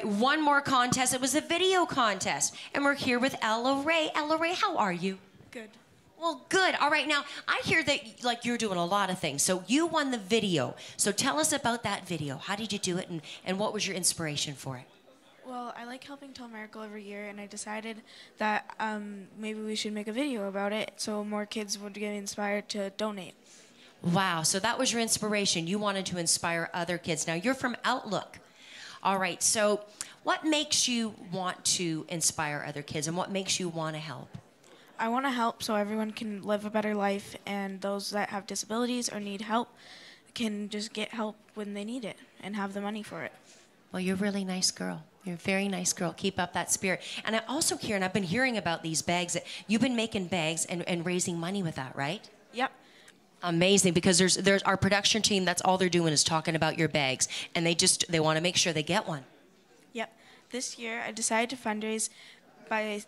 One more contest. It was a video contest. And we're here with Ella Ray. Ella Ray, how are you? Good. Well, good. All right. Now, I hear that like you're doing a lot of things. So you won the video. So tell us about that video. How did you do it and what was your inspiration for it? Well, I like helping Telemiracle every year, and I decided that maybe we should make a video about it so more kids would get inspired to donate. Wow. So that was your inspiration. You wanted to inspire other kids. Now, you're from Outlook. All right. So what makes you want to inspire other kids and what makes you want to help? I want to help so everyone can live a better life, and those that have disabilities or need help can just get help when they need it and have the money for it. Well, you're a really nice girl. You're a very nice girl. Keep up that spirit. And I also hear, and I've been hearing about these bags, that you've been making bags and raising money with that, right? Yep. Amazing, because there's our production team, that's all they're doing is talking about your bags, and they want to make sure they get one. Yep. This year I decided to fundraise by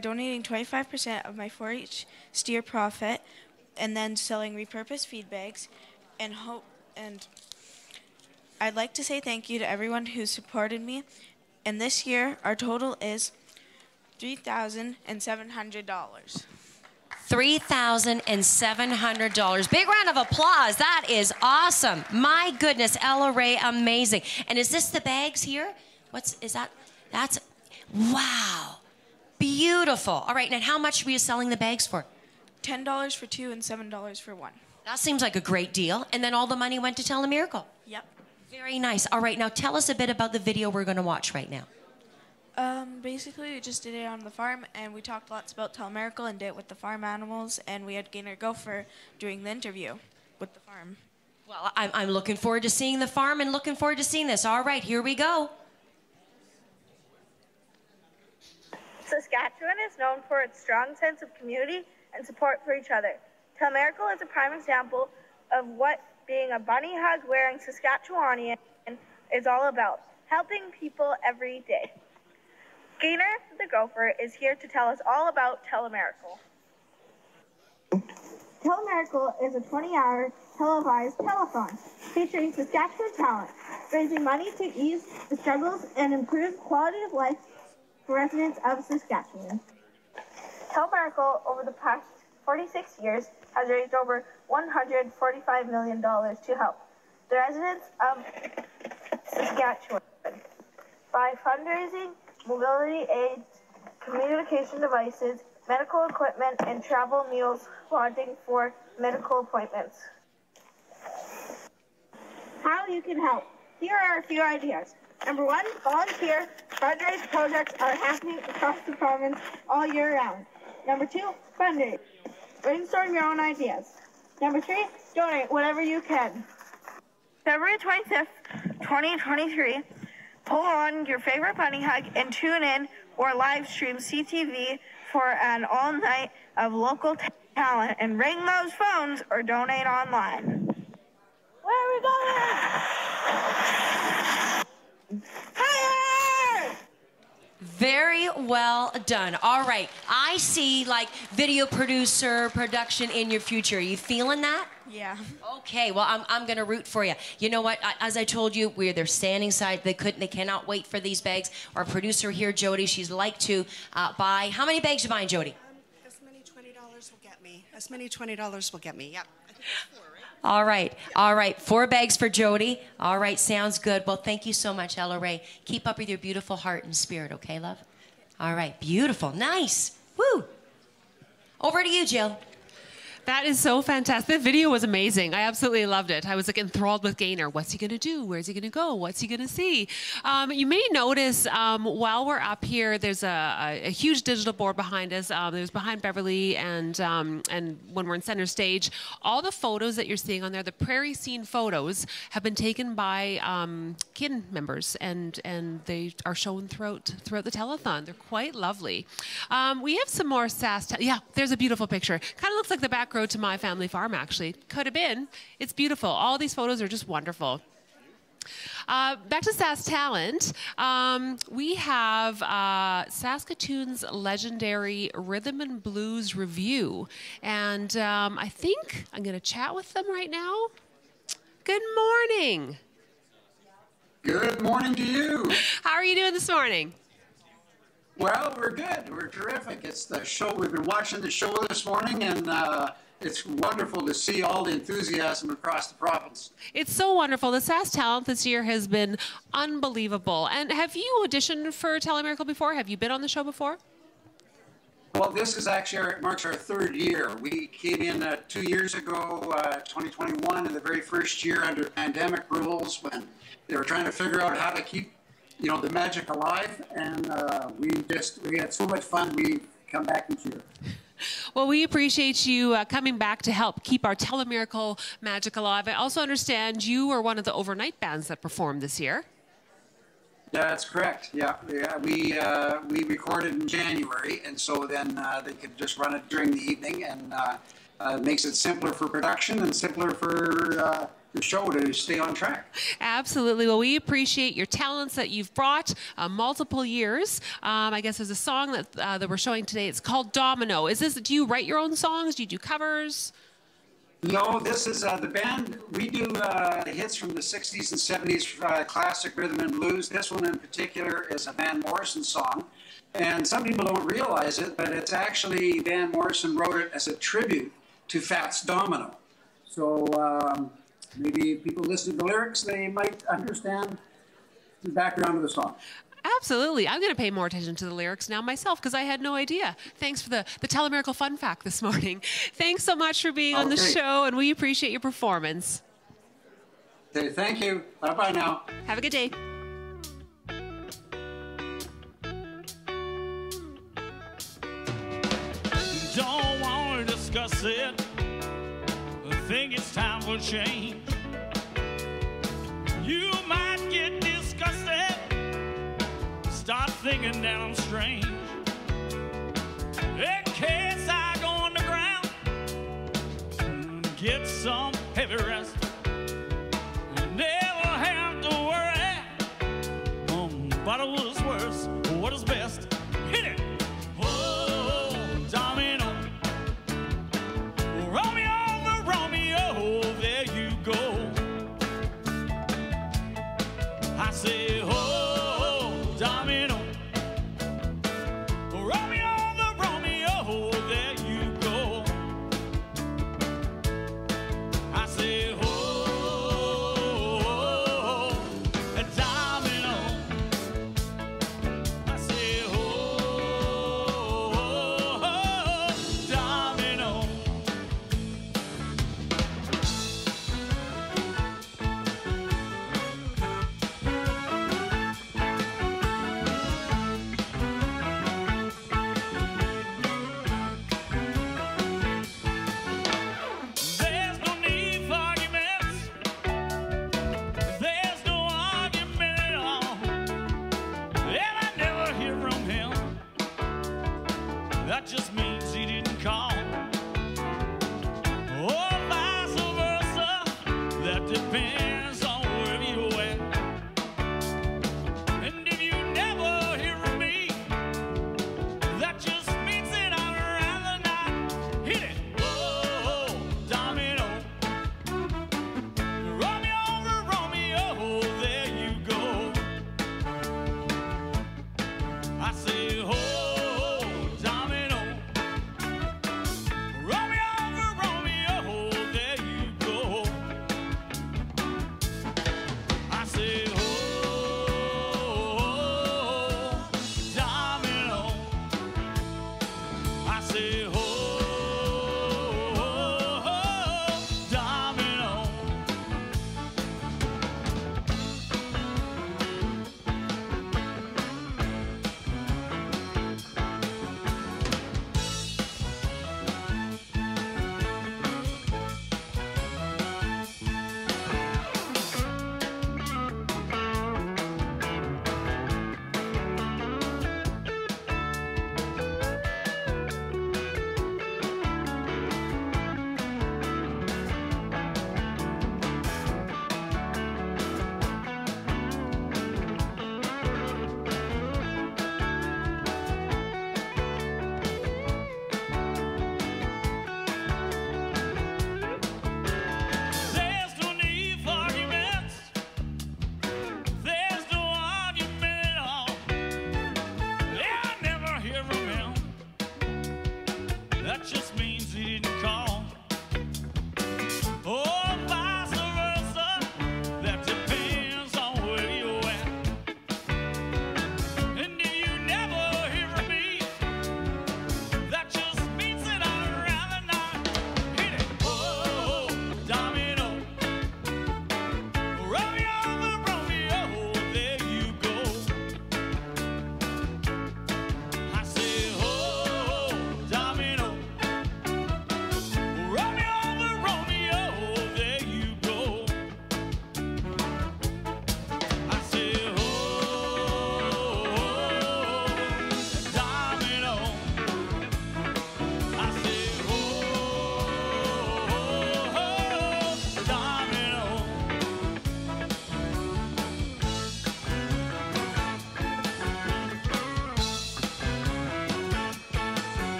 donating 25% of my 4-H steer profit and then selling repurposed feed bags, and I'd like to say thank you to everyone who supported me. And this year our total is $3,700. $3,700. Big round of applause. That is awesome. My goodness, Ella Ray, amazing. And is this the bags here? That's, wow. Beautiful. All right, and how much were you selling the bags for? $10 for 2 and $7 for 1. That seems like a great deal. And then all the money went to Telemiracle. Yep. Very nice. All right, now tell us a bit about the video we're going to watch right now. Basically, we just did it on the farm, and we talked lots about Telemiracle and did it with the farm animals, and we had Gainer Gopher doing the interview with the farm. Well, I'm looking forward to seeing the farm and looking forward to seeing this. All right, here we go. Saskatchewan is known for its strong sense of community and support for each other. Telemiracle is a prime example of what being a bunny hug wearing Saskatchewanian is all about, helping people every day. Gainer the Gopher is here to tell us all about Telemiracle. Telemiracle is a 20-hour televised telethon featuring Saskatchewan talent, raising money to ease the struggles and improve quality of life for residents of Saskatchewan. Telemiracle, over the past 46 years, has raised over $145 million to help the residents of Saskatchewan by fundraising, mobility aids, communication devices, medical equipment, and travel meals, lodging for medical appointments. How you can help. Here are a few ideas. Number 1, volunteer fundraise projects are happening across the province all year round. Number 2, fundraise. Brainstorm your own ideas. Number 3, donate whatever you can. February 25th, 2023, pull on your favorite bunny hug and tune in or live stream CTV for an all night of local talent and ring those phones or donate online. Where are we going? Fire! Very well done. All right. I see like video producer, production in your future. Are you feeling that? Yeah. Okay. Well, I'm going to root for you. You know what? As I told you, they're standing side. They cannot wait for these bags. Our producer here, Jody, she's like to buy. How many bags you buying, Jody? As many $20 will get me. As many $20 will get me. Yep. I think it's 4, right? All right. All right. 4 bags for Jody. All right. Sounds good. Well, thank you so much, Ella Ray. Keep up with your beautiful heart and spirit, okay, love? All right. Beautiful. Nice. Woo. Over to you, Jill. That is so fantastic. The video was amazing. I absolutely loved it. I was like enthralled with Gainer. What's he going to do? Where's he going to go? What's he going to see? You may notice while we're up here, there's a huge digital board behind us. There's behind Beverly and when we're in center stage, all the photos that you're seeing on there, the prairie scene photos, have been taken by kin members, and they are shown throughout the telethon. They're quite lovely. We have some more yeah, there's a beautiful picture. Kind of looks like the back road to my family farm, actually. Could have been. It's beautiful. All these photos are just wonderful. Back to Sask Talent. We have Saskatoon's legendary Rhythm and Blues Review. And I think I'm going to chat with them right now. Good morning. Good morning to you. How are you doing this morning? Well, we're good. We're terrific. It's the show. We've been watching the show this morning, and it's wonderful to see all the enthusiasm across the province. It's so wonderful. The SAS Talent this year has been unbelievable. And have you auditioned for Telemiracle before? Have you been on the show before? Well, this is actually marks our third year. We came in 2 years ago, 2021, in the very first year under pandemic rules when they were trying to figure out how to keep, the magic alive. And we had so much fun. We come back each year. Well, we appreciate you coming back to help keep our Telemiracle magic alive. I also understand you were one of the overnight bands that performed this year. That's correct. Yeah. We recorded in January, and so then they could just run it during the evening, and makes it simpler for production and simpler for the show to stay on track. Absolutely. Well, we appreciate your talents that you've brought multiple years. I guess there's a song that we're showing today. It's called Domino. Do you write your own songs? Do you do covers? No, this is the band. We do hits from the 60s and 70s, classic rhythm and blues. This one in particular is a Van Morrison song. And some people don't realize it, but it's actually Van Morrison wrote it as a tribute to Fats Domino. So maybe if people listen to the lyrics, they might understand the background of the song. Absolutely. I'm going to pay more attention to the lyrics now myself because I had no idea. Thanks for the Telemiracle fun fact this morning. Thanks so much for being on the show, and we appreciate your performance. Okay, thank you. Bye-bye now. Have a good day. Don't want to discuss it. I think it's time for change. You might get disgusted. Start thinking that I'm strange. In case I go on the ground, get some heavy rest. Never have to worry about what is worse, what is best. Hit it! Oh, domino. Romeo, Romeo, there you go. I say, oh, domino. Romeo, the Romeo, there you go. I say, oh, a domino. I say, oh.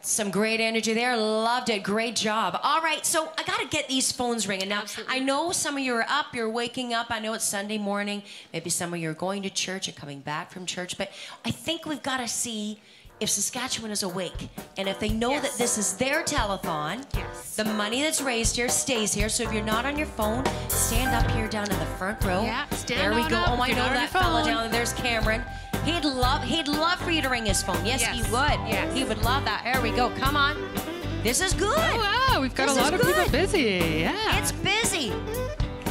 Some great energy there. Loved it. Great job. All right, so I got to get these phones ringing. Now, I know some of you are up. You're waking up. I know it's Sunday morning. Maybe some of you are going to church and coming back from church. But I think we've got to see if Saskatchewan is awake. And if they know that this is their telethon, the money that's raised here stays here. So if you're not on your phone, stand up here down in the front row. Yeah, stand there we on go. up Oh, I if you're know not on that your fella phone. down there. There's Cameron. He'd love for you to ring his phone. Yes, he would. Yes. He would love that. There we go. Come on. This is good. Oh, wow, we've got This a lot is of people good. busy. Yeah. It's busy.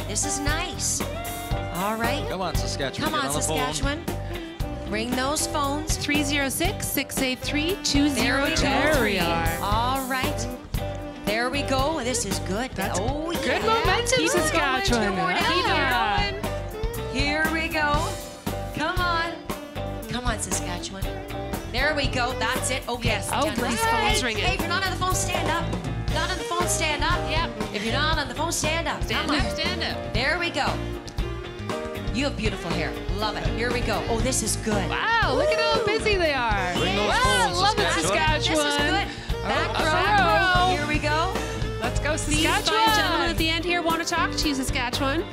This is nice. All right. Come on, Saskatchewan. Come get on, the phone. Saskatchewan. Ring those phones. 306-683-2022. There we are. All right. There we go. This is good. That's oh, yeah. good momentum, Keep it going. Saskatchewan. Good morning. Yeah. Here we go. Come on. Come on, Saskatchewan. There we go. That's it. Okay. Yes. Stand Oh, up. these phones Hey, ringing. Hey, if you're not on the phone, stand up. Not on the phone, stand up. Yep. If you're not on the phone, stand up. Stand Come on. up, stand up. There we go. You have beautiful hair. Love it. Here we go. Oh, this is good. Wow, look at how busy they are. Bring those Wow, phones, love it, Saskatchewan. This is good. Back Oh, row. back row. Here we go. Let's go, These fine gentlemen at Saskatchewan. the end here want to talk to you, Saskatchewan.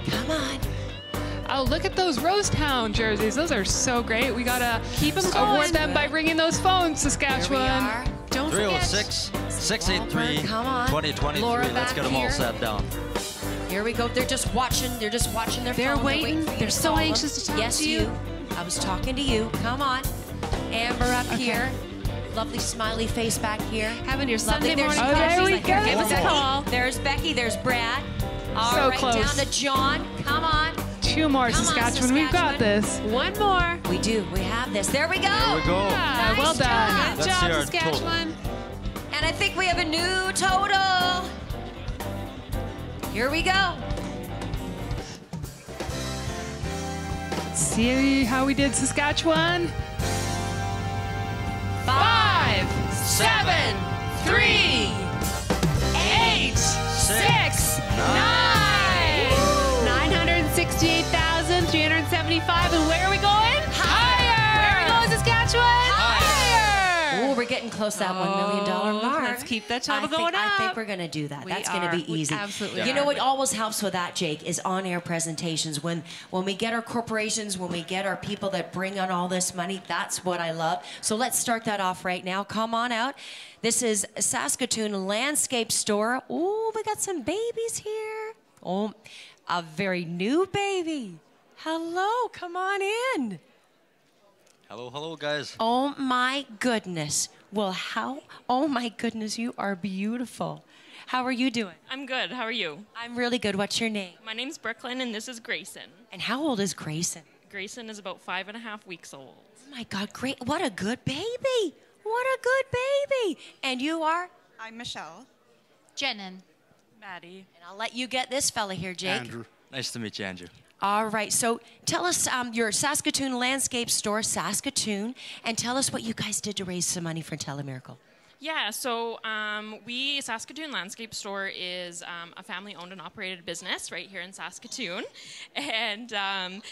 Come on. Oh, look at those Rosetown jerseys. Those are so great. We gotta Keep 'em award going. them by ringing those phones, Here we Saskatchewan. are. Don't forget. 306-683-2023. Laura Let's get them all back here. sat down. Here we go. They're just watching. They're just watching their They're phone. waiting. for you They're to so call them. anxious to talk yes, to you. I was talking to you. Come on. Amber up here. Lovely smiley face back here. Having your Lovely. Sunday There's morning Oh, there Becky. we coffee. go. Give us a Becky. call. There's Becky. There's Brad. All So right, close. down to John. Come on. Two more, Come on, Saskatchewan. We've got Saskatchewan. this. One more. We do. We have this. There we go. Here we go. Yeah, well Nice done. job. Good Let's job, see our Saskatchewan. And I think we have a new total. Here we go. See how we did, Saskatchewan? 5, 7, 3, 8, 6, 9. 968,375. And where are we going? Higher. Where are we going, Saskatchewan? Oh, we're getting close to that $1 million mark. Let's keep that total going I think up. we're going to do that. We That's going to are. be We easy. absolutely You know are. what always helps with that, Jake, is on-air presentations. When we get our corporations, when we get our people that bring on all this money, that's what I love. So let's start that off right now. Come on out. This is Saskatoon Landscape Store. Oh, we got some babies here. Oh, a very new baby. Hello, come on in. Hello, guys. Oh my goodness. Well, oh my goodness, you are beautiful. How are you doing? I'm good. How are you? I'm really good. What's your name? My name's Brooklyn, and this is Grayson. And how old is Grayson? Grayson is about 5.5 weeks old. Oh my God, great. What a good baby. What a good baby. And you are? I'm Michelle. Jenin. Maddie. And I'll let you get this fella here, Jake. Andrew. Nice to meet you, Andrew. All right. So tell us your Saskatoon Landscape Store, Saskatoon, and tell us what you guys did to raise some money for Telemiracle. Yeah, so Saskatoon Landscape Store is a family-owned and operated business right here in Saskatoon. And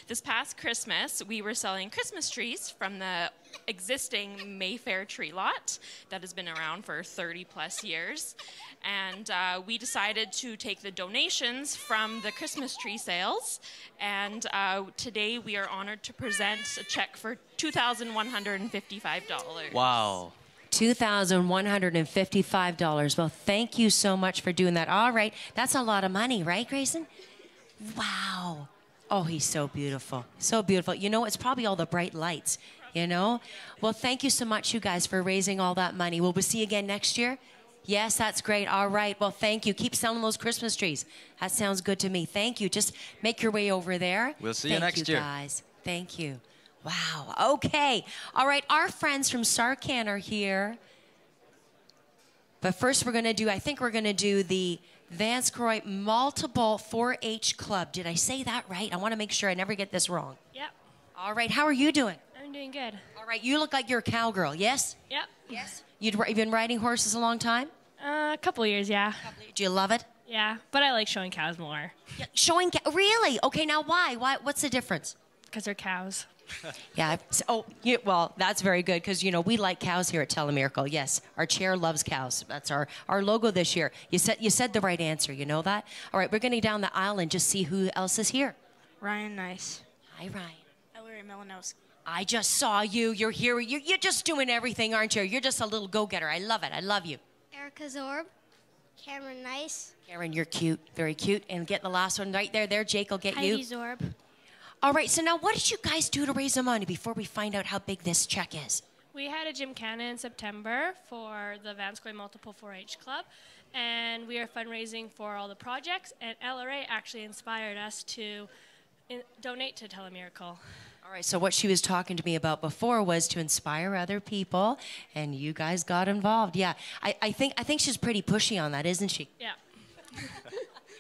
this past Christmas, we were selling Christmas trees from the existing Mayfair tree lot that has been around for 30-plus years. And we decided to take the donations from the Christmas tree sales. And today we are honored to present a check for $2,155. Wow. $2,155. Well, thank you so much for doing that. All right. That's a lot of money, right, Grayson? Wow. Oh, he's so beautiful. So beautiful. You know, it's probably all the bright lights, you know? Well, thank you so much, you guys, for raising all that money. Will we see you again next year? Yes, that's great. All right. Well, thank you. Keep selling those Christmas trees. That sounds good to me. Thank you. Just make your way over there. We'll see you next year. Guys. Thank you. Wow. Okay. All right. Our friends from Sarcan are here. But first we're going to do, I think we're going to do the Vance Croy Multiple 4-H Club. Did I say that right? I want to make sure I never get this wrong. Yep. All right. How are you doing? I'm doing good. All right. You look like you're a cowgirl. Yes? Yep. Yes. You've been riding horses a long time? A couple of years, yeah. Do you love it? Yeah, but I like showing cows more. Yeah, really? Okay, now why? What's the difference? Because they're cows. Yeah. Oh, well, that's very good because, you know, we like cows here at Telemiracle. Yes, our chair loves cows. That's our logo this year. You said the right answer. You know that? All right, we're going to go down the aisle and just see who else is here. Ryan Nice. Hi, Ryan. Ellery Melanowski. I just saw you. You're here. You're just doing everything, aren't you? You're just a little go-getter. I love it. I love you. Erica Zorb. Cameron Nice. Karen, you're cute. Very cute. And get the last one right there. There, Jake will get you. Heidi Zorb. All right, so now what did you guys do to raise the money before we find out how big this check is? We had a gymkhana in September for the Vanscoy Multiple 4-H Club, and we are fundraising for all the projects, and LRA actually inspired us to donate to Telemiracle. All right, so what she was talking to me about before was to inspire other people, and you guys got involved. Yeah, I think she's pretty pushy on that, isn't she? Yeah.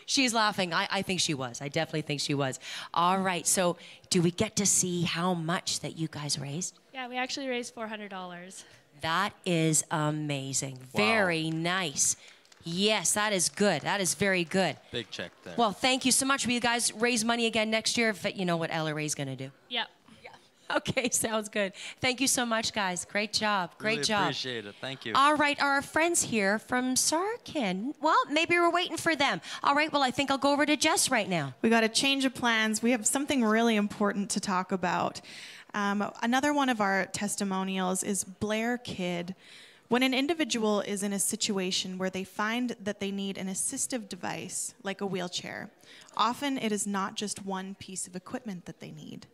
She's laughing. I think she was. I definitely think she was. All right, so do we get to see how much that you guys raised? Yeah, we actually raised $400. That is amazing. Wow. Very nice. Yes, that is good. That is very good. Big check there. Well, thank you so much. Will you guys raise money again next year if you know what LRA is going to do? Yep. Okay, sounds good. Thank you so much, guys. Great job. Great really job. Appreciate it. Thank you. All right, our friends here from Sarkin. Well, maybe we're waiting for them. All right, well, I think I'll go over to Jess right now. We got a change of plans. We have something really important to talk about. Another one of our testimonials is Blair Kidd. When an individual is in a situation where they find that they need an assistive device, like a wheelchair, often it is not just one piece of equipment that they need.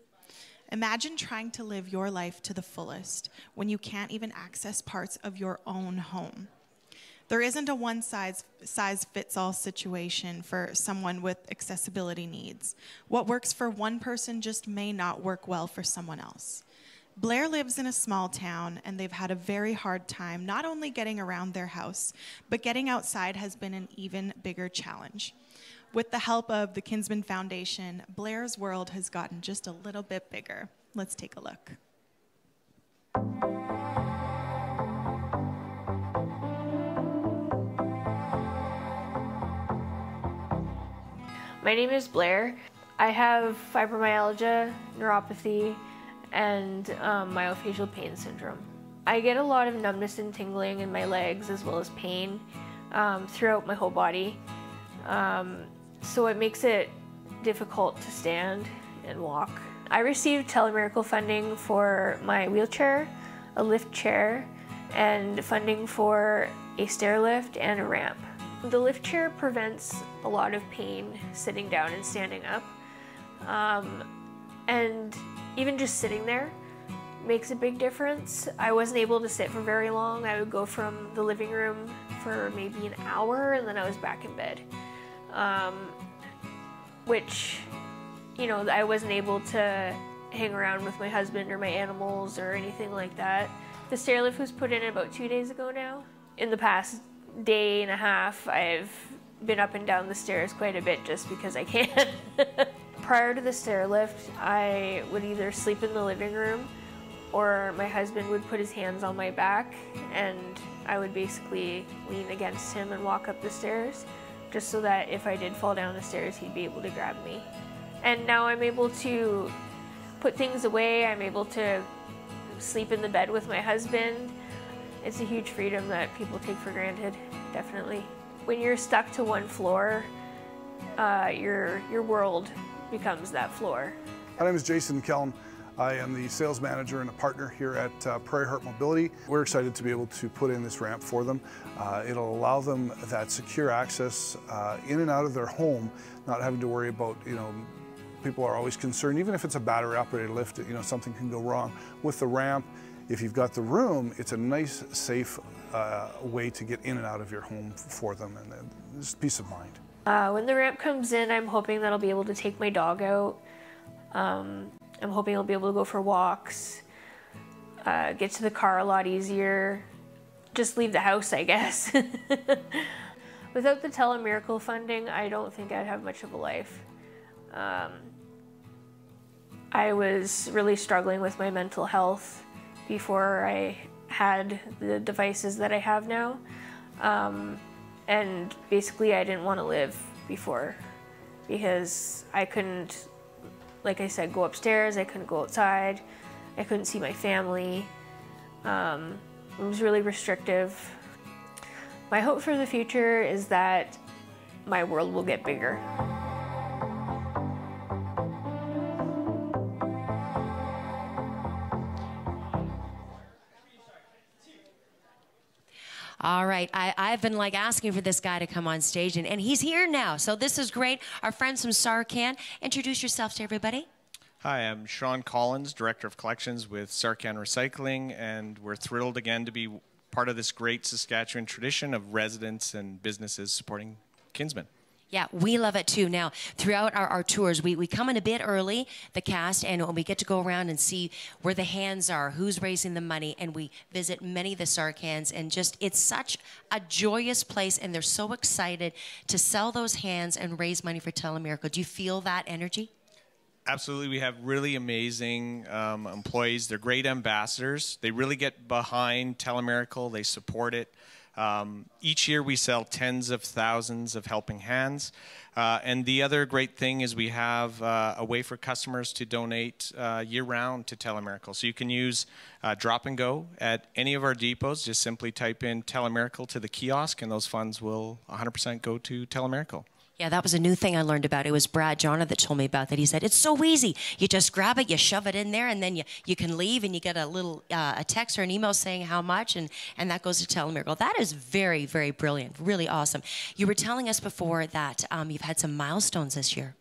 Imagine trying to live your life to the fullest when you can't even access parts of your own home. There isn't a one-size-fits-all situation for someone with accessibility needs. What works for one person just may not work well for someone else. Blair lives in a small town, and they've had a very hard time not only getting around their house, but getting outside has been an even bigger challenge. With the help of the Kinsman Foundation, Blair's world has gotten just a little bit bigger. Let's take a look. My name is Blair. I have fibromyalgia, neuropathy, and myofascial pain syndrome. I get a lot of numbness and tingling in my legs as well as pain throughout my whole body. So it makes it difficult to stand and walk. I received Telemiracle funding for my wheelchair, a lift chair, and funding for a stair lift and a ramp. The lift chair prevents a lot of pain sitting down and standing up. And even just sitting there makes a big difference. I wasn't able to sit for very long. I would go from the living room for maybe an hour and then I was back in bed. Which, you know, I wasn't able to hang around with my husband or my animals or anything like that. The stair lift was put in about 2 days ago now. In the past day and a half, I've been up and down the stairs quite a bit just because I can. Prior to the stair lift, I would either sleep in the living room or my husband would put his hands on my back and I would basically lean against him and walk up the stairs, just so that if I did fall down the stairs, he'd be able to grab me. And now I'm able to put things away. I'm able to sleep in the bed with my husband. It's a huge freedom that people take for granted, definitely. When you're stuck to one floor, your world becomes that floor. My name is Jason Kellen. I am the sales manager and a partner here at Prairie Heart Mobility. We're excited to be able to put in this ramp for them. It'll allow them that secure access in and out of their home, not having to worry about, you know, people are always concerned, even if it's a battery operated lift, you know, something can go wrong. With the ramp, if you've got the room, it's a nice, safe way to get in and out of your home for them, and just peace of mind. When the ramp comes in, I'm hoping that I'll be able to take my dog out. I'm hoping I'll be able to go for walks, get to the car a lot easier, just leave the house, I guess. Without the Telemiracle funding, I don't think I'd have much of a life. I was really struggling with my mental health before I had the devices that I have now. And basically I didn't want to live before because I couldn't like I said, go upstairs. I couldn't go outside. I couldn't see my family. It was really restrictive. My hope for the future is that my world will get bigger. All right, I've been like asking for this guy to come on stage, and he's here now. So this is great. Our friends from Sarcan, introduce yourself to everybody. Hi, I'm Sean Collins, Director of Collections with Sarcan Recycling, and we're thrilled again to be part of this great Saskatchewan tradition of residents and businesses supporting Kinsmen. Yeah, we love it too. Now, throughout our tours, we come in a bit early, the cast, and we get to go around and see where the hands are, who's raising the money, and we visit many of the Sarcans, and just, it's such a joyous place, and they're so excited to sell those hands and raise money for Telemiracle. Do you feel that energy? Absolutely. We have really amazing employees. They're great ambassadors. They really get behind Telemiracle. They support it. Each year we sell tens of thousands of helping hands. And the other great thing is we have a way for customers to donate year-round to Telemiracle. So you can use Drop and Go at any of our depots. Just simply type in Telemiracle to the kiosk, and those funds will 100% go to Telemiracle. Yeah, that was a new thing I learned about. It was Brad Jonna that told me about that. He said, it's so easy. You just grab it, you shove it in there, and then you can leave, and you get a little a text or an email saying how much, and that goes to Telemiracle. That is very, very brilliant, really awesome. You were telling us before that you've had some milestones this year.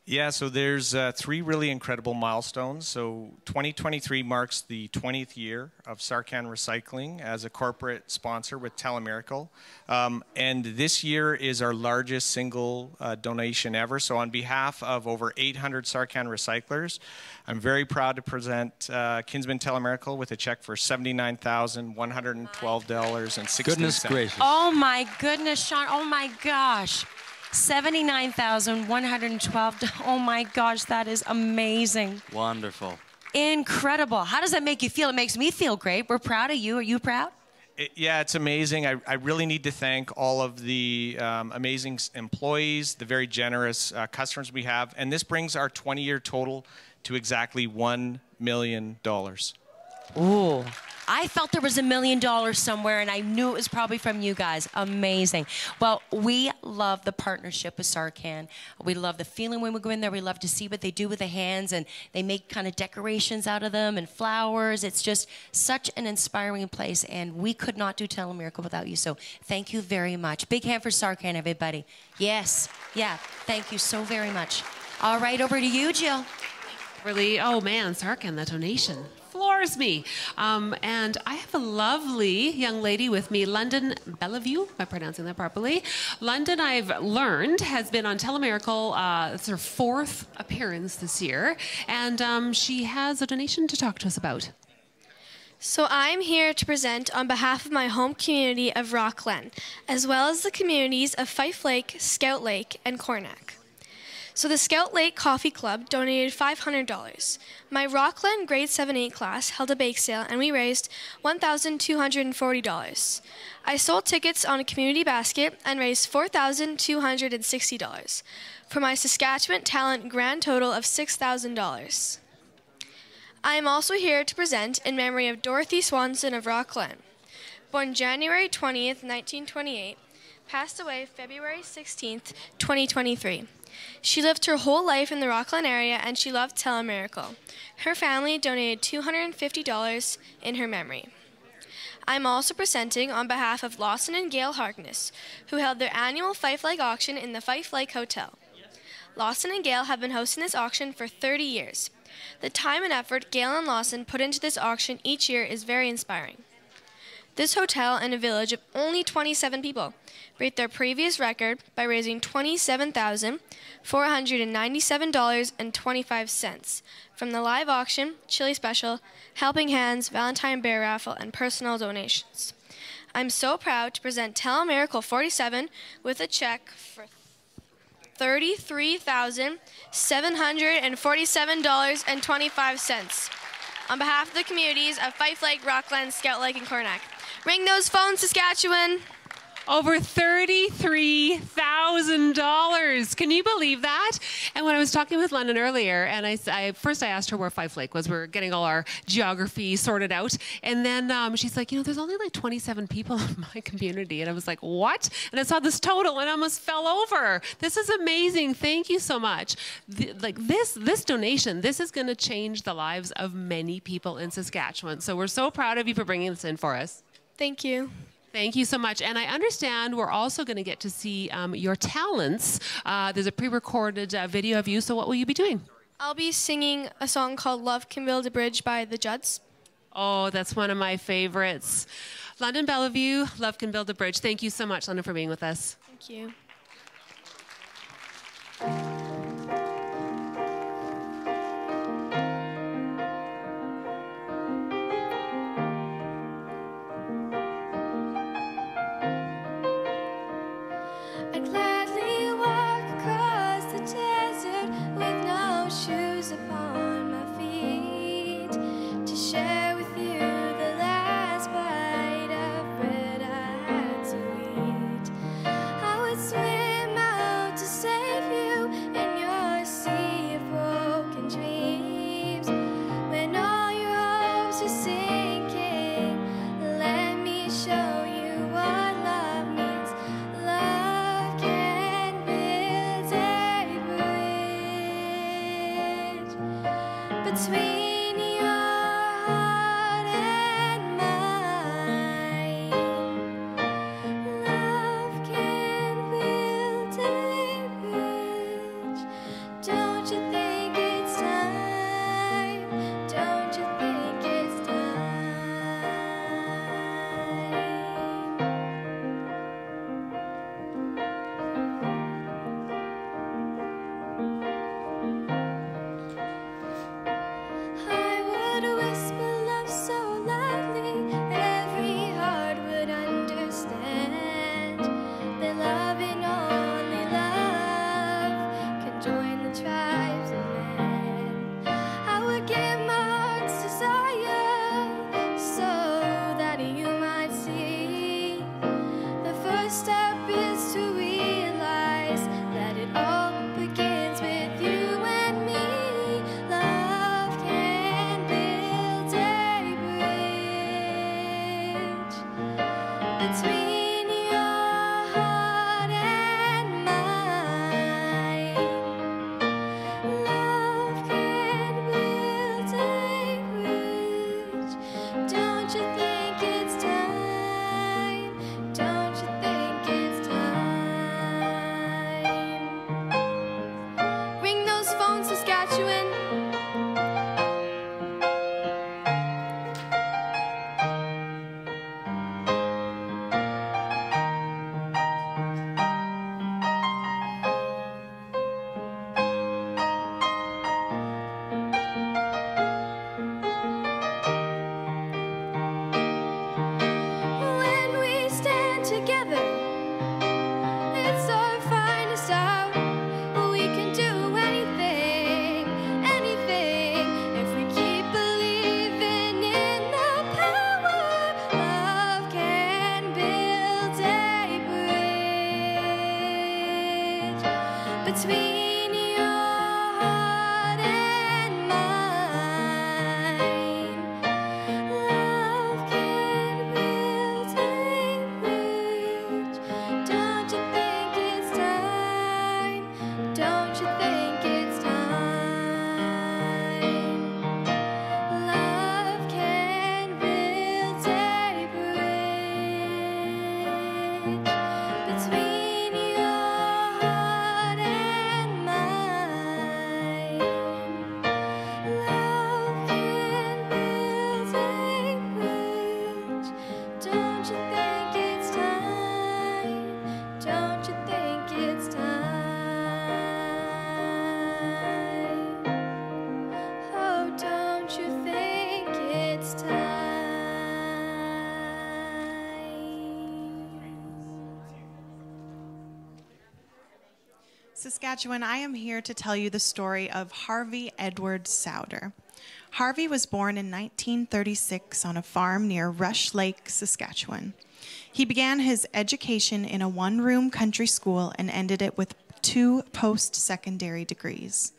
Yeah, so there's 3 really incredible milestones. So 2023 marks the 20th year of Sarcan Recycling as a corporate sponsor with Telemiracle. And this year is our largest single donation ever. So on behalf of over 800 Sarcan recyclers, I'm very proud to present Kinsmen Telemiracle with a check for $79,112.16. Goodness gracious. Oh my goodness, Sean. Oh my gosh. $79,112. Oh my gosh, that is amazing. Wonderful. Incredible. How does that make you feel? It makes me feel great. We're proud of you. Are you proud? Yeah, it's amazing. I really need to thank all of the amazing employees, the very generous customers we have, and this brings our 20-year total to exactly $1 million. Ooh. I felt there was $1 million somewhere, and I knew it was probably from you guys. Amazing. Well, we love the partnership with Sarcan. We love the feeling when we go in there. We love to see what they do with the hands, and they make kind of decorations out of them and flowers. It's just such an inspiring place, and we could not do Telemiracle without you, so thank you very much. Big hand for Sarcan, everybody. Yes. Yeah, thank you so very much. All right, over to you, Jill. Really, oh man, Sarcan, that donation floors me. And I have a lovely young lady with me, London Bellevue, am I pronouncing that properly? London, I've learned, has been on Telemiracle. It's her 4th appearance this year, and she has a donation to talk to us about. So I'm here to present on behalf of my home community of Rockland, as well as the communities of Fife Lake, Scout Lake, and Cornack. So the Scout Lake Coffee Club donated $500. My Rockland grade 7-8 class held a bake sale, and we raised $1,240. I sold tickets on a community basket and raised $4,260 for my Saskatchewan talent grand total of $6,000. I am also here to present in memory of Dorothy Swanson of Rockland. Born January 20th, 1928, passed away February 16th, 2023. She lived her whole life in the Rockland area, and she loved Telemiracle. Her family donated $250 in her memory. I'm also presenting on behalf of Lawson and Gail Harkness, who held their annual Fife Lake auction in the Fife Lake Hotel. Lawson and Gail have been hosting this auction for 30 years. The time and effort Gail and Lawson put into this auction each year is very inspiring. This hotel, in a village of only 27 people, beat their previous record by raising $27,497.25 from the live auction, chili special, helping hands, Valentine Bear raffle, and personal donations. I'm so proud to present Telemiracle 47 with a check for $33,747.25 on behalf of the communities of Fife Lake, Rockland, Scout Lake, and Cornack. Ring those phones, Saskatchewan. Over $33,000 $6,000. Can you believe that? And when I was talking with London earlier, and first I asked her where Fife Lake was. We were getting all our geography sorted out. And then she's like, there's only like 27 people in my community. And I was like, what? And I saw this total and I almost fell over. This is amazing. Thank you so much. This donation, this is going to change the lives of many people in Saskatchewan. So we're so proud of you for bringing this in for us. Thank you. Thank you so much. And I understand we're also going to get to see your talents. There's a pre-recorded video of you. So what will you be doing? I'll be singing a song called Love Can Build a Bridge by the Judds. Oh, that's one of my favorites. London Bellevue, Love Can Build a Bridge. Thank you so much, London, for being with us. Thank you. I'd gladly walk across the desert with no shoes upon my feet to share with you the last bite of bread I had to eat. I would swim out to save you in your sea of broken dreams. When all your hopes are sinking, let me show you what love means. Love can build a bridge between your heart and mine. Love can build a bridge. Don't you think it's time? Don't you think it's time? I would whisper love so loudly, every heart would understand that love and only love can join the tribes of men. I would give my heart's desire so that you might see. The first step is to realize that it all begins with you and me. Love can build a bridge between your heart and mine. Love can build a bridge. Don't you think it's time? Don't you think it's time? Ring those phones, Saskatchewan. When we stand together, it's our finest hour. We can do anything, anything, if we keep believing in the power. Love can build a bridge between your heart and mine. Love can build a bridge. Don't you think it's time? Don't you think it's time? Love can build a bridge between your heart and mine. Love can build a bridge. Don't you think it's time? Don't you think it's time? Oh, don't you think it's time? Saskatchewan, I am here to tell you the story of Harvey Edward Souder. Harvey was born in 1936 on a farm near Rush Lake, Saskatchewan. He began his education in a one-room country school and ended it with 2 post-secondary degrees.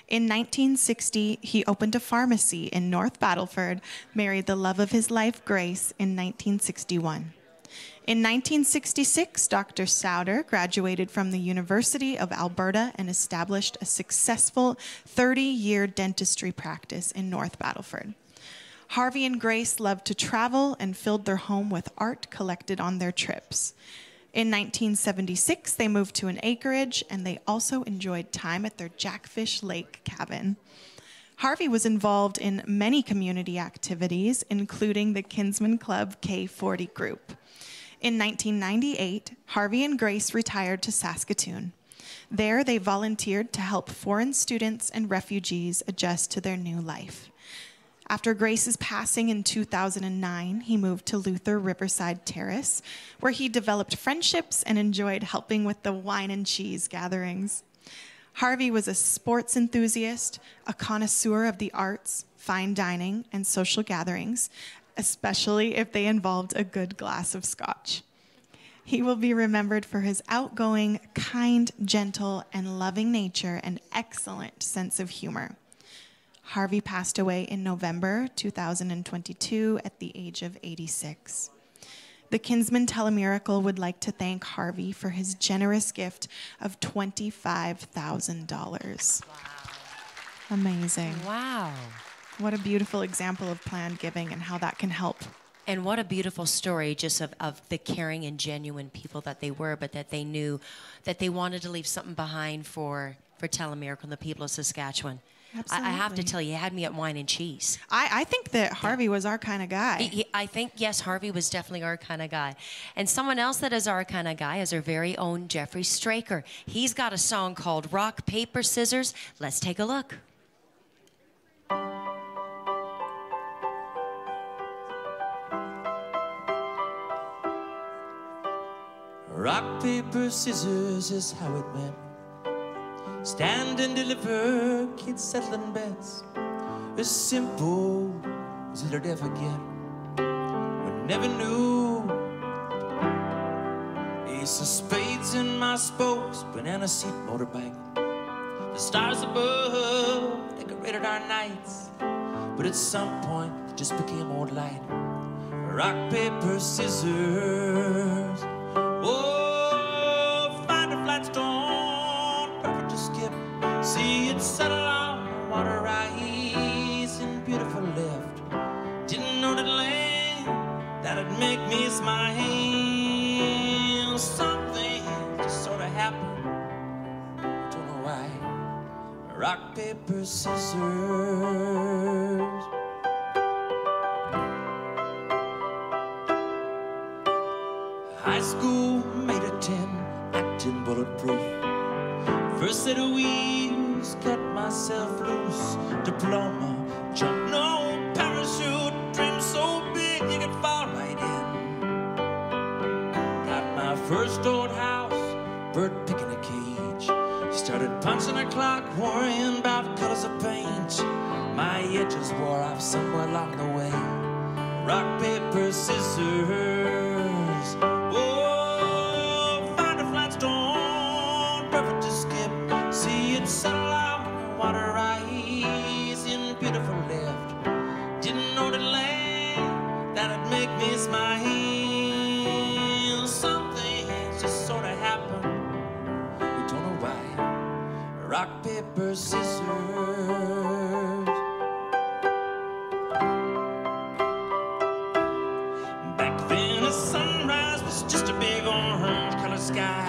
In 1960, he opened a pharmacy in North Battleford, married the love of his life, Grace, in 1961. In 1966, Dr. Souder graduated from the University of Alberta and established a successful 30-year dentistry practice in North Battleford. Harvey and Grace loved to travel and filled their home with art collected on their trips. In 1976, they moved to an acreage, and they also enjoyed time at their Jackfish Lake cabin. Harvey was involved in many community activities, including the Kinsman Club K40 group. In 1998, Harvey and Grace retired to Saskatoon. There, they volunteered to help foreign students and refugees adjust to their new life. After Grace's passing in 2009, he moved to Luther Riverside Terrace, where he developed friendships and enjoyed helping with the wine and cheese gatherings. Harvey was a sports enthusiast, a connoisseur of the arts, fine dining, and social gatherings, especially if they involved a good glass of scotch. He will be remembered for his outgoing, kind, gentle, and loving nature and excellent sense of humor. Harvey passed away in November 2022 at the age of 86. The Kinsman Telemiracle would like to thank Harvey for his generous gift of $25,000. Wow. Amazing. Wow. What a beautiful example of planned giving and how that can help. And what a beautiful story just of the caring and genuine people that they were, but that they knew that they wanted to leave something behind for Telemiracle and the people of Saskatchewan. I have to tell you, he had me at wine and cheese. I think that Harvey was our kind of guy. I think, yes, Harvey was definitely our kind of guy. And someone else that is our kind of guy is our very own Jeffrey Straker. He's got a song called Rock, Paper, Scissors. Let's take a look. Rock, paper, scissors is how it went. Stand and deliver, kids settling bets. As simple as it'd ever get. We never knew. Ace of spades in my spokes, banana seat motorbike. The stars above decorated our nights, but at some point it just became old light. Rock, paper, scissors. Oh, find a flat stone, perfect to skip. See it settle on the water, rise in beautiful lift. Didn't know that land, that'd make me smile. Something just sort of happened, don't know why. Rock, paper, scissors. High school made a 10, acting bulletproof. First set of wheels, cut myself loose. Diploma, jump, no parachute. Dream so big you could fall right in. Got my first old house, bird picking a cage. Started punching a clock, worrying about colors of paint. My edges wore off somewhere along the way. Rock, paper, scissors. Oh, find a flat stone, perfect to skip. See it settle out, water rise in beautiful lift. Didn't know the land, that'd make me smile. Some things just sort of happen, you don't know why. Rock, paper, scissors. Back then the sunrise was just a big orange colored sky.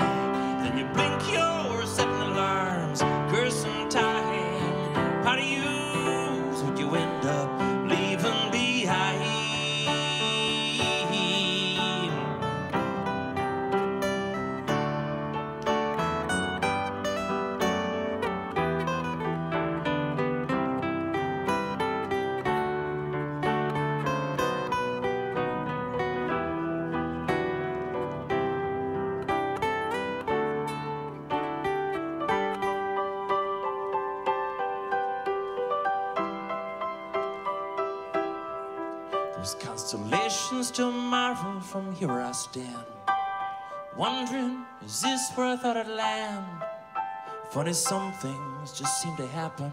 Then you blink your setting alarms, curse and time. How to use what you end up leaving behind. There's constellations to marvel from here where I stand, wondering, is this where I thought I'd land? Funny, some things just seem to happen.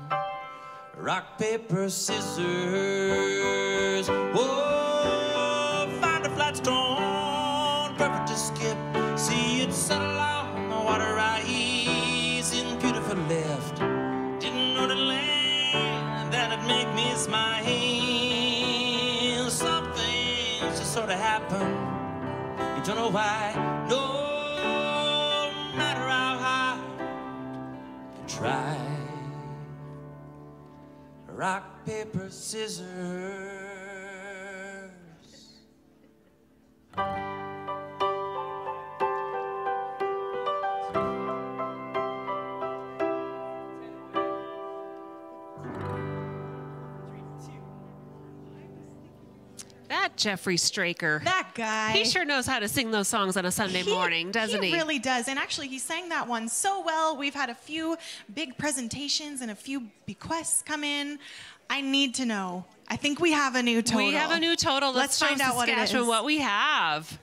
Rock, paper, scissors. Whoa, find a flat stone, perfect to skip. See it settle on the water rise in beautiful left. Didn't know the land that'd make me smile. Some things just sort of happen. You don't know why. No matter how hard you try. Rock, paper, scissors. That Jeffrey Straker. That guy. He sure knows how to sing those songs on a Sunday morning, doesn't he? He really does. And actually, he sang that one so well. We've had a few big presentations and a few bequests come in. I need to know. I think we have a new total. We have a new total. Let's find out what it is. What we have.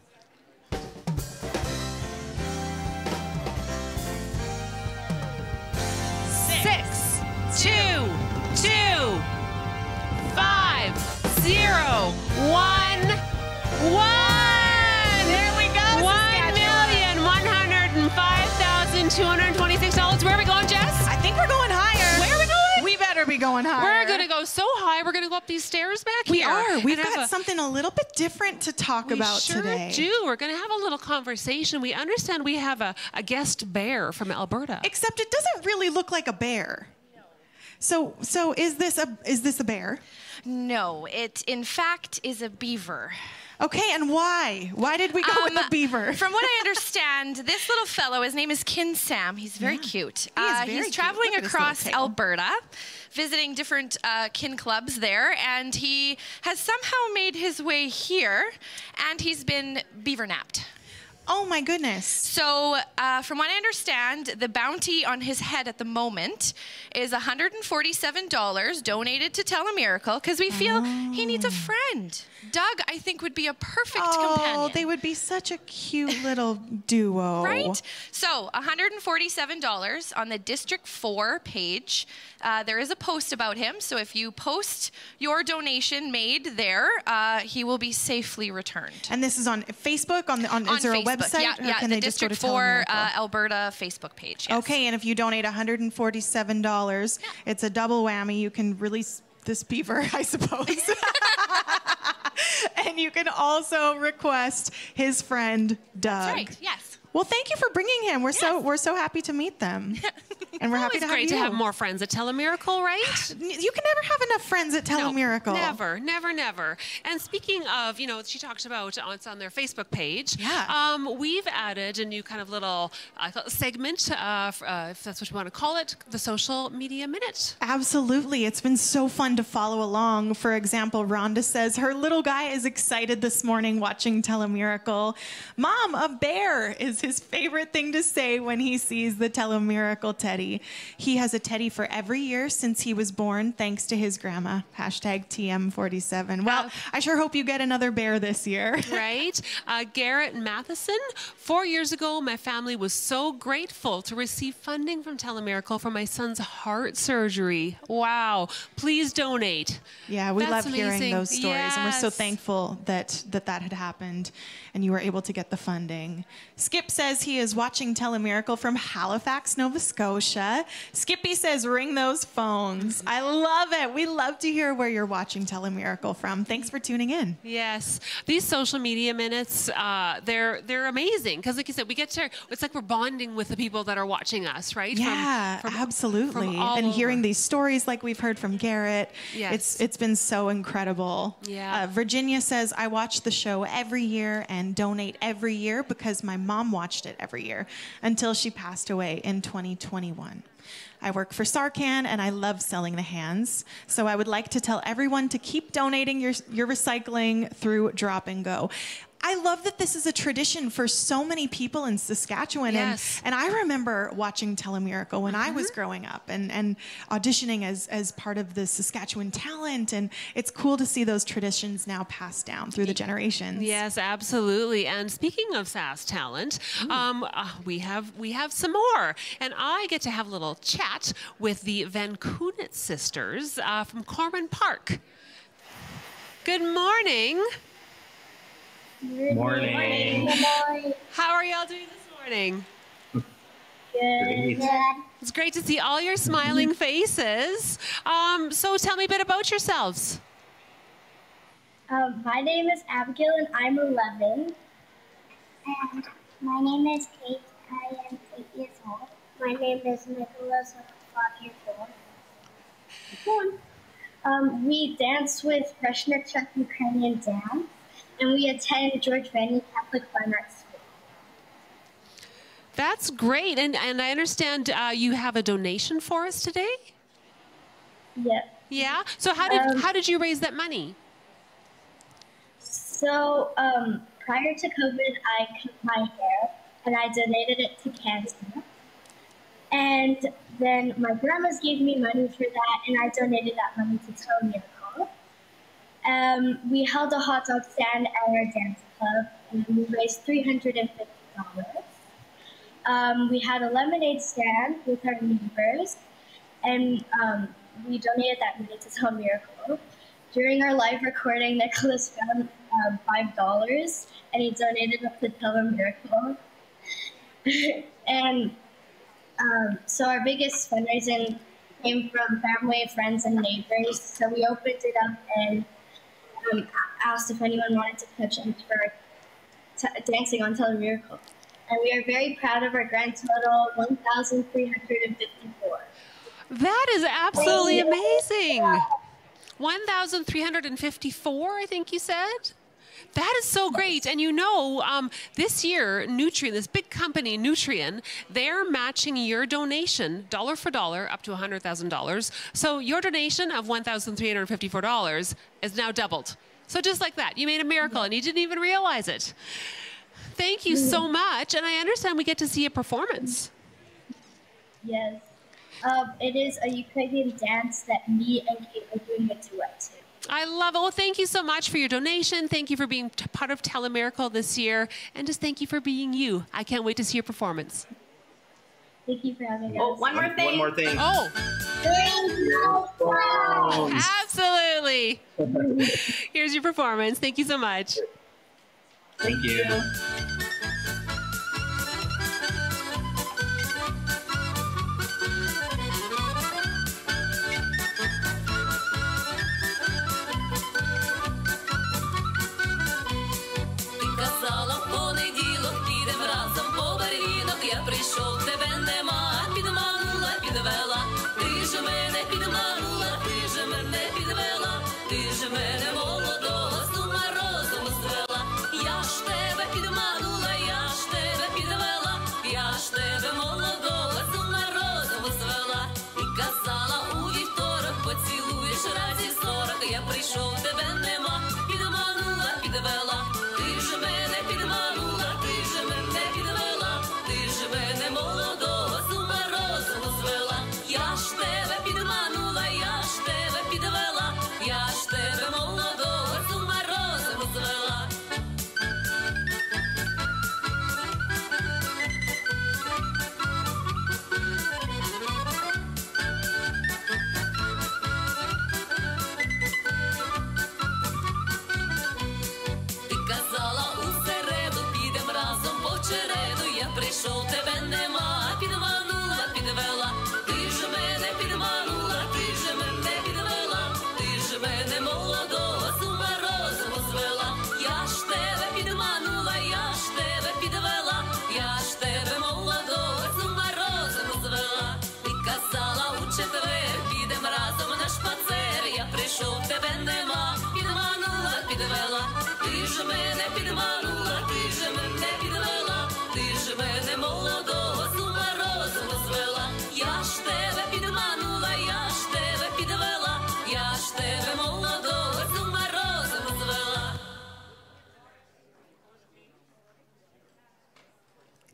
Six, 2, 2, 5, 0, 1, 1. There we go. $1,105,226. Where are we going, Jess? I think we're going higher. Where are we going? We better be going higher. We're going to go so high, we're going to go up these stairs back We here. are. We've and got something a little bit different to talk about today. We sure do. We're going to have a little conversation. We understand we have a guest bear from Alberta. Except it doesn't really look like a bear. So is this a bear? No, it in fact is a beaver. Okay, and why? Why did we go with the beaver? From what I understand, this little fellow, his name is Kin Sam. He's very cute. He is very he's cute. traveling Look at his little across tail. Alberta, visiting different kin clubs there, and he has somehow made his way here, and he's been beaver napped. Oh my goodness. So from what I understand, the bounty on his head at the moment is $147 donated to Telemiracle because we feel he needs a friend. Doug, I think, would be a perfect companion. Oh, they would be such a cute little duo. Right? So $147 on the District 4 page. There is a post about him. So if you post your donation made there, he will be safely returned. And this is on Facebook? Is there a Facebook. website? Yeah, or can the they just go District to 4 Telemiracle? Alberta Facebook page. Yes. Okay, and if you donate $147, it's a double whammy. You can release this beaver, I suppose. And you can also request his friend Doug. That's right. Yes. Well, thank you for bringing him. We're so happy to meet them, and we're happy to have you. It's great to have more friends at Telemiracle, right? You can never have enough friends at Telemiracle. No, never. And speaking of, she talked about it's on their Facebook page. Yeah. We've added a new kind of little segment, if that's what you want to call it, the Social Media Minute. Absolutely. It's been so fun to follow along. For example, Rhonda says her little guy is excited this morning watching Telemiracle. Mom, a bear is his favorite thing to say when he sees the Telemiracle teddy. He has a teddy for every year since he was born, thanks to his grandma. #TM47. Well, I sure hope you get another bear this year. Right? Garrett Matheson, 4 years ago, my family was so grateful to receive funding from Telemiracle for my son's heart surgery. Wow. Please donate. Yeah, we That's love hearing amazing. those stories, and we're so Yes. thankful that had happened and you were able to get the funding. Skip says he is watching Telemiracle from Halifax, Nova Scotia. Skippy says, ring those phones. I love it. We love to hear where you're watching Telemiracle from. Thanks for tuning in. Yes, these social media minutes, they're amazing because, like you said, we get to. It's like we're bonding with the people that are watching us, right? Yeah, absolutely. from all and hearing over. these stories like we've heard from Garrett, Yes. it's been so incredible. Yeah. Virginia says, I watch the show every year and donate every year because my mom watched it every year until she passed away in 2021. I work for Sarcan and I love selling the hands. So I would like to tell everyone to keep donating your recycling through Drop and Go. I love that this is a tradition for so many people in Saskatchewan. Yes. And I remember watching Telemiracle when I was growing up and auditioning as part of the Saskatchewan talent. And it's cool to see those traditions now passed down through the generations. Yes, absolutely. And speaking of SAS talent, we have some more. And I get to have a little chat with the Van Kunitz sisters from Corman Park. Good morning. Good morning. Good morning. How are y'all doing this morning? Good. It's great to see all your smiling faces. So tell me a bit about yourselves. My name is Abigail and I'm 11. And my name is Kate. I am 8 years old. My name is Nicholas. I'm 5 years old. We dance with Kreshnik Czech Ukrainian Dance, and we attend George Vanny Catholic Fine Arts School. That's great. And I understand you have a donation for us today? Yes. Yeah? So how did you raise that money? So prior to COVID, I cut my hair, and I donated it to cancer. And then my grandmas gave me money for that, and I donated that money to Telemiracle. We held a hot dog stand at our dance club, and we raised $350. We had a lemonade stand with our neighbors, and we donated that money to Telemiracle. During our live recording, Nicholas found $5, and he donated it to Telemiracle. And so our biggest fundraising came from family, friends, and neighbors. So we opened it up and asked if anyone wanted to pitch in for dancing on Telemiracle. And we are very proud of our grand total, 1,354. That is absolutely amazing. 1,354, I think you said? That is so great. And you know, this year, Nutrien, this big company, Nutrien, they're matching your donation dollar for dollar up to $100,000. So your donation of $1,354 is now doubled. So just like that, you made a miracle and you didn't even realize it. Thank you so much. And I understand we get to see a performance. Yes. It is a Ukrainian dance that me and Kate are doing a duet to. I love it. Well, thank you so much for your donation. Thank you for being part of Telemiracle this year. And just thank you for being you. I can't wait to see your performance. Thank you for having us. Oh, one more thing. One more thing. Oh. Absolutely. Here's your performance. Thank you so much. Thank you. Я прийшов, тебе нема, підманула, підвела. Ти ж мене підманула, ти ж мене підвела. Ти ж мене молодого з ума розуму звела. Я ж тебе підманула, я ж тебе підвела. Я ж тебе молодого з ума розуму звела. І казала у вівторок, поцілуєш разі 40. Я прийшов, тебе нема, підманула, підвела. Ти ж мене підманула, ти ж мене підвела. Ти ж мене молодого з ума розуму звела. Я ж тебе підманула, я ж тебе підвела. Я ж тебе молодого з ума розуму звела.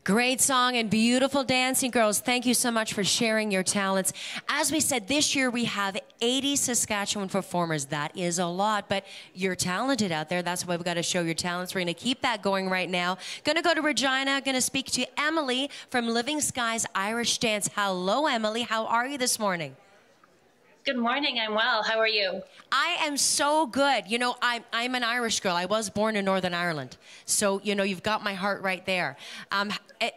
Great song and beautiful dancing, girls. Thank you so much for sharing your talents. As we said, this year we have 80 Saskatchewan performers. That is a lot, but you're talented out there. That's why we've got to show your talents. We're going to keep that going right now. Going to go to Regina. Going to speak to Emily from Living Skies Irish Dance. Hello, Emily. How are you this morning? Good morning. I'm well. How are you? I am so good. You know, I'm an Irish girl. I was born in Northern Ireland. So, you know, you've got my heart right there.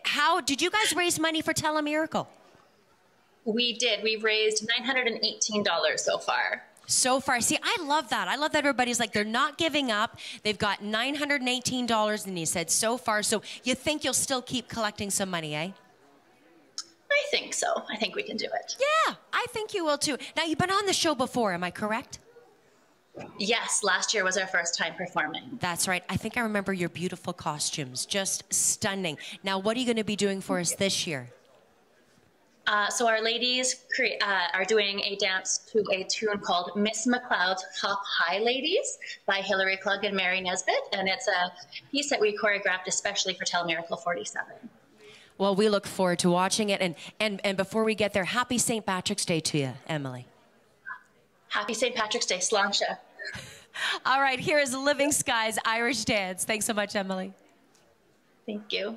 How did you guys raise money for Telemiracle? We did. We've raised $918 so far. So far. See, I love that. I love that everybody's like, they're not giving up. They've got $918, and you said so far. So you think you'll still keep collecting some money, eh? I think so. I think we can do it. Yeah, I think you will too. Now, you've been on the show before, am I correct? Yes, last year was our first time performing. That's right. I think I remember your beautiful costumes. Just stunning. Now, what are you going to be doing for us this year? So our ladies are doing a dance to a tune called Miss McLeod's Hop High Ladies by Hilary Klug and Mary Nesbitt. And it's a piece that we choreographed especially for Telemiracle 47. Well, we look forward to watching it. And before we get there, happy St. Patrick's Day to you, Emily. Happy St. Patrick's Day, Sláinte. All right, here is Living Skies Irish Dance. Thanks so much, Emily. Thank you.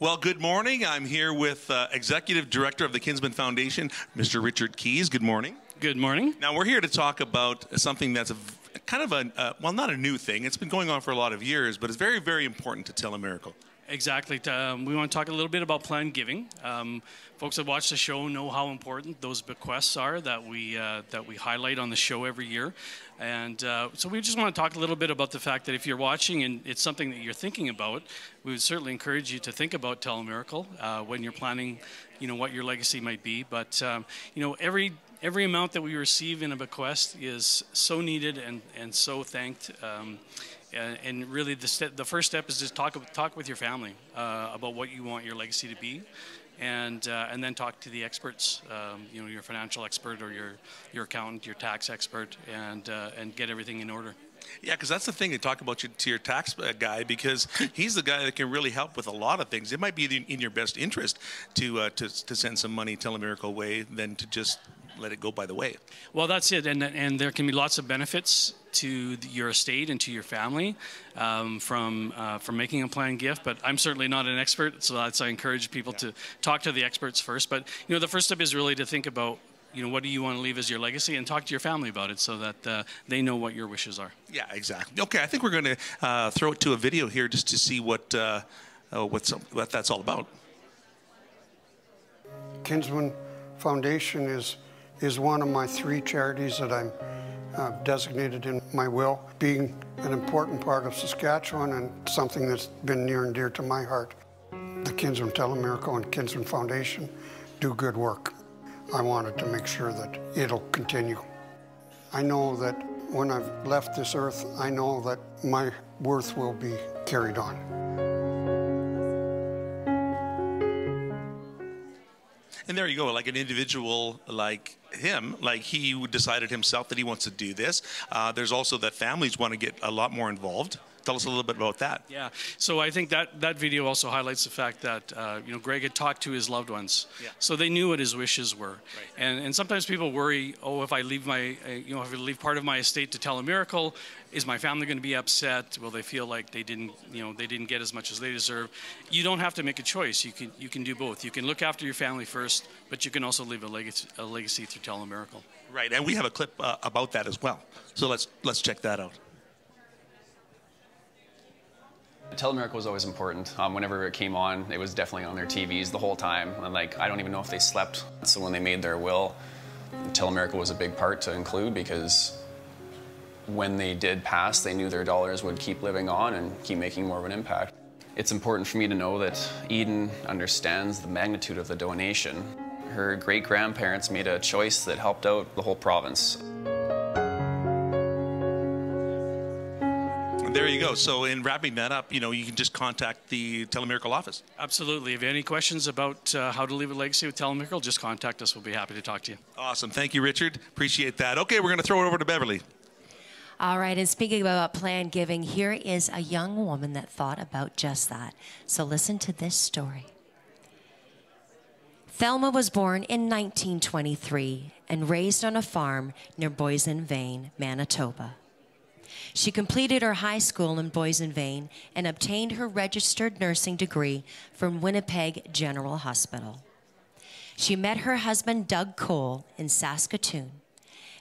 Well, good morning. I'm here with Executive Director of the Kinsman Foundation, Mr. Richard Keys. Good morning. Good morning. Now, we're here to talk about something that's kind of a, well, not a new thing. It's been going on for a lot of years, but it's very, very important to Telemiracle. Exactly. We want to talk a little bit about planned giving. Folks that watch the show know how important those bequests are that we highlight on the show every year. And so we just want to talk a little bit about the fact that if you're watching and it's something that you're thinking about, we would certainly encourage you to think about Telemiracle when you're planning, what your legacy might be. But, every every amount that we receive in a bequest is so needed and so thanked. And really, the first step is just talk with your family about what you want your legacy to be, and then talk to the experts, your financial expert or your accountant, your tax expert, and get everything in order. Yeah, because that's the thing, to talk about to your tax guy, because he's the guy that can really help with a lot of things. It might be in your best interest to send some money Telemiracle way than to just let it go by the way. Well, that's it, and there can be lots of benefits to your estate and to your family from making a planned gift. But I'm certainly not an expert, so I encourage people to talk to the experts first. But the first step is really to think about what do you want to leave as your legacy, and talk to your family about it so that they know what your wishes are. Yeah, exactly. Okay, I think we're going to throw it to a video here just to see what that's all about. Kinsman Foundation is one of my 3 charities that I'm designated in my will, being an important part of Saskatchewan and something that's been near and dear to my heart. The Kinsman Telemiracle and Kinsman Foundation do good work. I wanted to make sure that it'll continue. I know that when I've left this earth, I know that my worth will be carried on. And there you go, like an individual like him, like he decided himself that he wants to do this. There's also that families want to get a lot more involved. Tell us a little bit about that. Yeah, so I think that video also highlights the fact that Greg had talked to his loved ones, so they knew what his wishes were. Right. And sometimes people worry, if I leave if I leave part of my estate to Telemiracle, is my family going to be upset? Will they feel like they didn't get as much as they deserve? You don't have to make a choice. You can do both. You can look after your family first, but you can also leave a legacy through Telemiracle. Right, and we have a clip about that as well. So let's check that out. Telemiracle was always important. Whenever it came on, it was definitely on their TVs the whole time. And I don't even know if they slept. So when they made their will, Telemiracle was a big part to include, because when they did pass, they knew their dollars would keep living on and keep making more of an impact. It's important for me to know that Eden understands the magnitude of the donation. Her great-grandparents made a choice that helped out the whole province. There you go. So in wrapping that up, you can just contact the Telemiracle office. Absolutely. If you have any questions about how to leave a legacy with Telemiracle, just contact us. We'll be happy to talk to you. Awesome. Thank you, Richard. Appreciate that. Okay, we're going to throw it over to Beverly. All right, and speaking about planned giving, here is a young woman that thought about just that. So listen to this story. Thelma was born in 1923 and raised on a farm near Boysen Vane, Manitoba. She completed her high school in Boysen Vane and obtained her registered nursing degree from Winnipeg General Hospital. She met her husband, Doug Cole, in Saskatoon.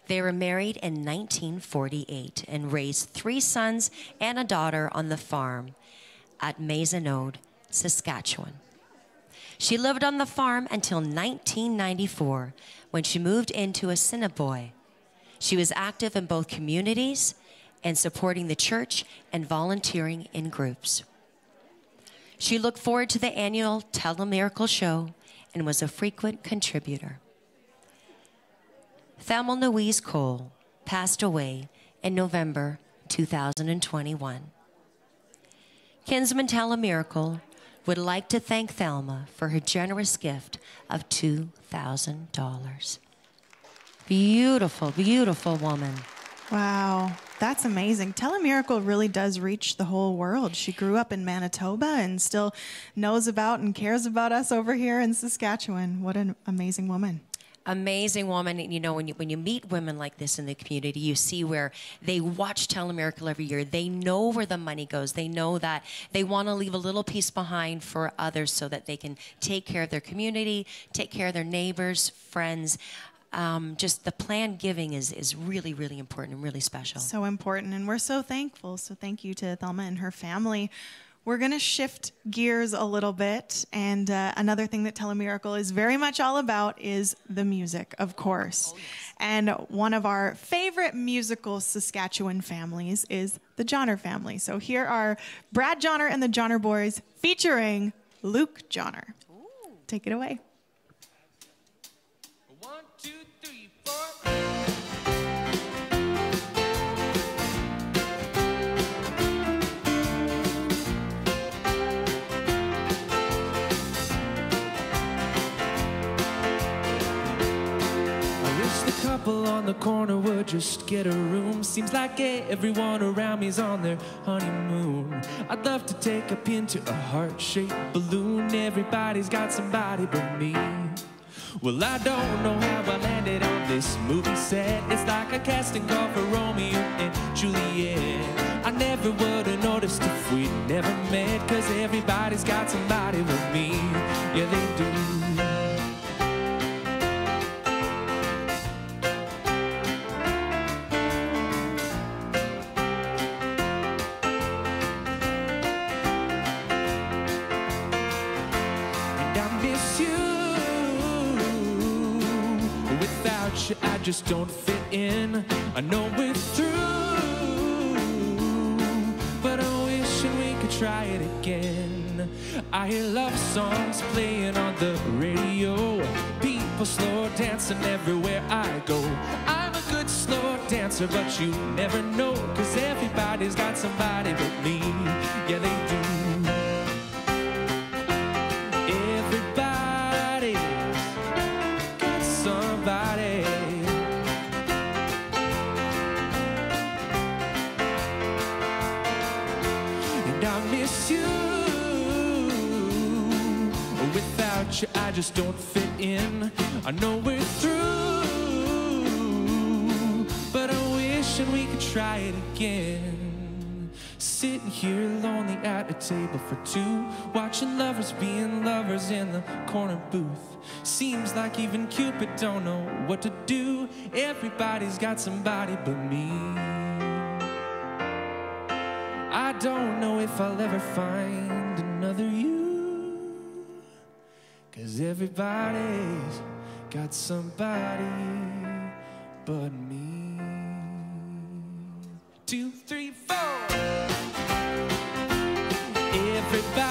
They were married in 1948 and raised 3 sons and a daughter on the farm at Maisonneuve, Saskatchewan. She lived on the farm until 1994, when she moved into Assiniboia. She was active in both communities and supporting the church and volunteering in groups. She looked forward to the annual Telemiracle show and was a frequent contributor. Thelma Louise Cole passed away in November 2021. Kinsman Telemiracle would like to thank Thelma for her generous gift of $2,000. Beautiful, beautiful woman. Wow, that's amazing. Telemiracle really does reach the whole world. She grew up in Manitoba and still knows about and cares about us over here in Saskatchewan. What an amazing woman. Amazing woman. And when you meet women like this in the community, you see where they watch Telemiracle every year. They know where the money goes. They know that they want to leave a little piece behind for others so that they can take care of their community, take care of their neighbors, friends. Just the planned giving is really, really important and really special. So important, and we're so thankful. So thank you to Thelma and her family. We're going to shift gears a little bit, and another thing that Telemiracle is very much all about is the music, of course. Oh, yes. And one of our favorite musical Saskatchewan families is the Johnner family. So here are Brad Johnner and the Johnner Boys featuring Luke Johnner. Ooh. Take it away. 1, 2, 3, 4. the corner would just get a room. Seems like everyone around me's on their honeymoon. I'd love to take a pin to a heart-shaped balloon. Everybody's got somebody but me. Well, I don't know how I landed on this movie set. It's like a casting call for Romeo and Juliet. I never would have noticed if we'd never met, 'cause everybody's got somebody with me. Yeah, they do. And I miss you. Without you, I just don't fit in. I know we're through, but I wish we could try it again. I hear love songs playing on the radio. People slow dancing everywhere I go. I'm a good slow dancer, but you never know, 'cause everybody's got somebody but me. Yeah, they do. Somebody. And I miss you. Without you, I just don't fit in. I know we're through, but I wish that we could try it again. Sitting here lonely at a table for two, watching lovers being lovers in the corner booth. Seems like even Cupid don't know what to do. Everybody's got somebody but me. I don't know if I'll ever find another you, 'cause everybody's got somebody but me. 2, 3, 4. Everybody